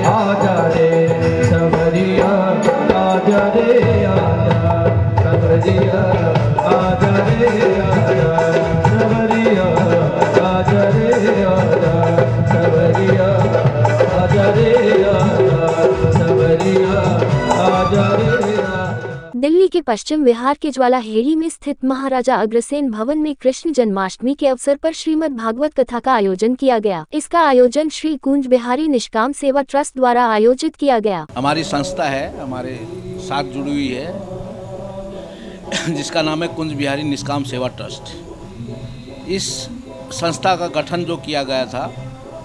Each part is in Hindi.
आजा रे सवरिया, आजा रे आजा सवरिया, आजा रे आजा सवरिया, आजा रे आजा सवरिया, आजा रे आजा सवरिया, आजा रे आजा। दिल्ली के पश्चिम विहार के ज्वालाहेड़ी में स्थित महाराजा अग्रसेन भवन में कृष्ण जन्माष्टमी के अवसर पर श्रीमद् भागवत कथा का आयोजन किया गया। इसका आयोजन श्री कुंज बिहारी निष्काम सेवा ट्रस्ट द्वारा आयोजित किया गया। हमारी संस्था है, हमारे साथ जुड़ी हुई है, जिसका नाम है कुंज बिहारी निष्काम सेवा ट्रस्ट। इस संस्था का गठन जो किया गया था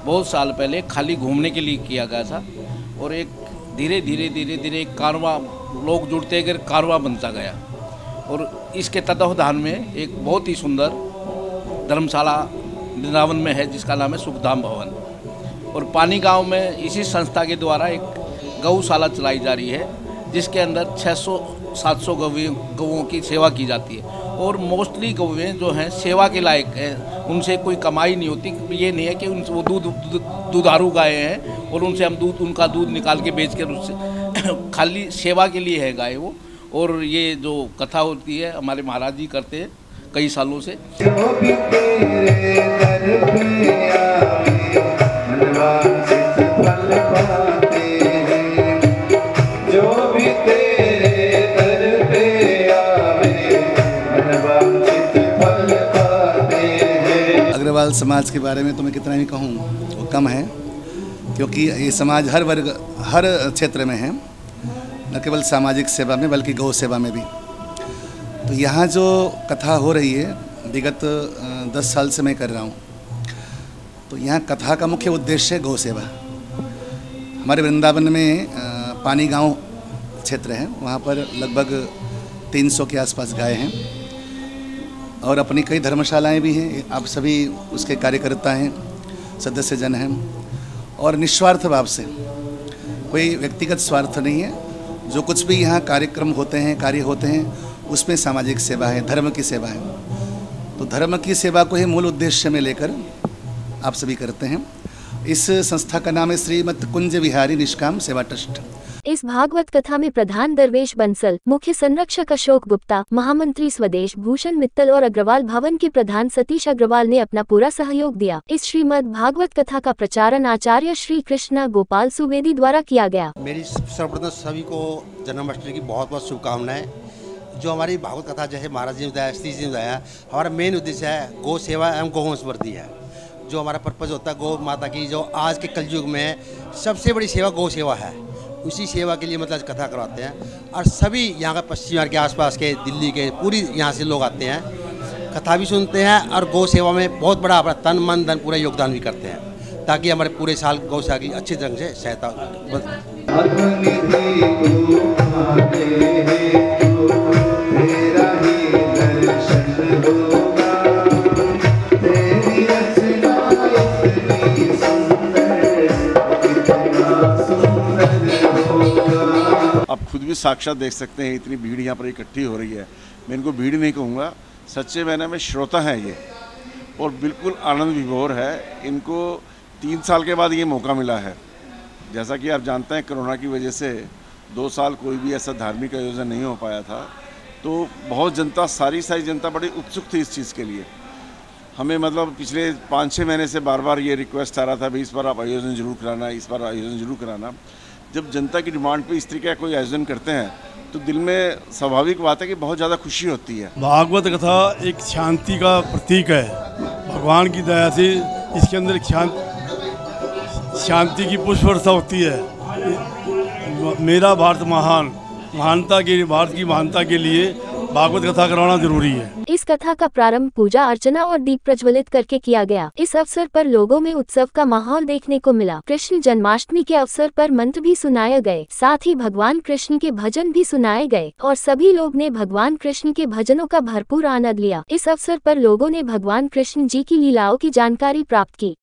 बहुत साल पहले खाली घूमने के लिए किया गया था, और एक धीरे धीरे एक कारवां, लोग जुड़ते गए, कारवां बनता गया। और इसके तत्वावधान में एक बहुत ही सुंदर धर्मशाला वृंदावन में है, जिसका नाम है सुखधाम भवन। और पानी गांव में इसी संस्था के द्वारा एक गौशाला चलाई जा रही है, जिसके अंदर 600-700 गौओं की सेवा की जाती है। और मोस्टली गौएँ जो हैं सेवा के लायक हैं, उनसे कोई कमाई नहीं होती। ये नहीं है कि उनसे वो दुधारू गाय हैं और उनसे हम उनका दूध निकाल के बेच कर उससे खाली सेवा के लिए है गाय वो। और ये जो कथा होती है हमारे महाराज जी करते हैं कई सालों से। अग्रवाल समाज के बारे में तो मैं कितना भी कहूँ वो कम है, क्योंकि ये समाज हर वर्ग, हर क्षेत्र में है, न केवल सामाजिक सेवा में बल्कि गौ सेवा में भी। तो यहाँ जो कथा हो रही है विगत 10 साल से मैं कर रहा हूँ, तो यहाँ कथा का मुख्य उद्देश्य है गौ सेवा। हमारे वृंदावन में पानी गांव क्षेत्र है, वहाँ पर लगभग 300 के आसपास गाय हैं और अपनी कई धर्मशालाएं भी हैं। आप सभी उसके कार्यकर्ता हैं, सदस्य जन हैं, और निस्वार्थ भाव से, कोई व्यक्तिगत स्वार्थ नहीं है। जो कुछ भी यहाँ कार्यक्रम होते हैं, कार्य होते हैं, उसमें सामाजिक सेवा है, धर्म की सेवा है। तो धर्म की सेवा को ही मूल उद्देश्य में लेकर आप सभी करते हैं। इस संस्था का नाम है श्रीमद् कुंज बिहारी निष्काम सेवा ट्रस्ट। इस भागवत कथा में प्रधान दरवेश बंसल, मुख्य संरक्षक अशोक गुप्ता, महामंत्री स्वदेश भूषण मित्तल और अग्रवाल भवन के प्रधान सतीश अग्रवाल ने अपना पूरा सहयोग दिया। इस श्रीमद् भागवत कथा का प्रचारण आचार्य श्री कृष्णा गोपाल सुवेदी द्वारा किया गया। मेरी सर्वप्रथम सभी को जन्माष्टमी की बहुत बहुत शुभकामनाएं। जो हमारी भागवत कथा जैसे महाराज जी ने बताया, श्री जी ने बताया, हमारा मेन उद्देश्य है गौ सेवा एवं गौवंश वृद्धि है। जो हमारा पर्पज होता है गौ माता की, जो आज के कलयुग में सबसे बड़ी सेवा गौ सेवा है, उसी सेवा के लिए मतलब कथा करवाते हैं। और सभी यहाँ का पश्चिम बिहार के आसपास के, दिल्ली के, पूरी यहाँ से लोग आते हैं, कथा भी सुनते हैं और गौ सेवा में बहुत बड़ा अपना तन मन धन पूरा योगदान भी करते हैं, ताकि हमारे पूरे साल गौ सेवा की अच्छी ढंग से सहायता। आप खुद भी साक्षात देख सकते हैं, इतनी भीड़ यहाँ पर इकट्ठी हो रही है। मैं इनको भीड़ नहीं कहूँगा, सच्चे मायने में श्रोता हैं ये, और बिल्कुल आनंद विभोर है। इनको 3 साल के बाद ये मौका मिला है। जैसा कि आप जानते हैं कोरोना की वजह से 2 साल कोई भी ऐसा धार्मिक आयोजन नहीं हो पाया था, तो बहुत जनता, सारी जनता बड़ी उत्सुक थी इस चीज़ के लिए। हमें मतलब पिछले 5-6 महीने से बार बार ये रिक्वेस्ट आ रहा था, भाई इस बार आप आयोजन जरूर कराना, इस बार आयोजन जरूर कराना। जब जनता की डिमांड पे इस तरीके का कोई आयोजन करते हैं तो दिल में स्वाभाविक बात है कि बहुत ज़्यादा खुशी होती है। भागवत कथा एक शांति का प्रतीक है। भगवान की दया से इसके अंदर शांति की पुष्प वर्षा होती है। मेरा भारत महान, भारत की महानता के लिए भागवत कथा कराना जरूरी है। इस कथा का प्रारंभ पूजा अर्चना और दीप प्रज्वलित करके किया गया। इस अवसर पर लोगों में उत्सव का माहौल देखने को मिला। कृष्ण जन्माष्टमी के अवसर पर मंत्र भी सुनाए गए, साथ ही भगवान कृष्ण के भजन भी सुनाए गए और सभी लोग ने भगवान कृष्ण के भजनों का भरपूर आनंद लिया। इस अवसर पर लोगों ने भगवान कृष्ण जी की लीलाओं की जानकारी प्राप्त की।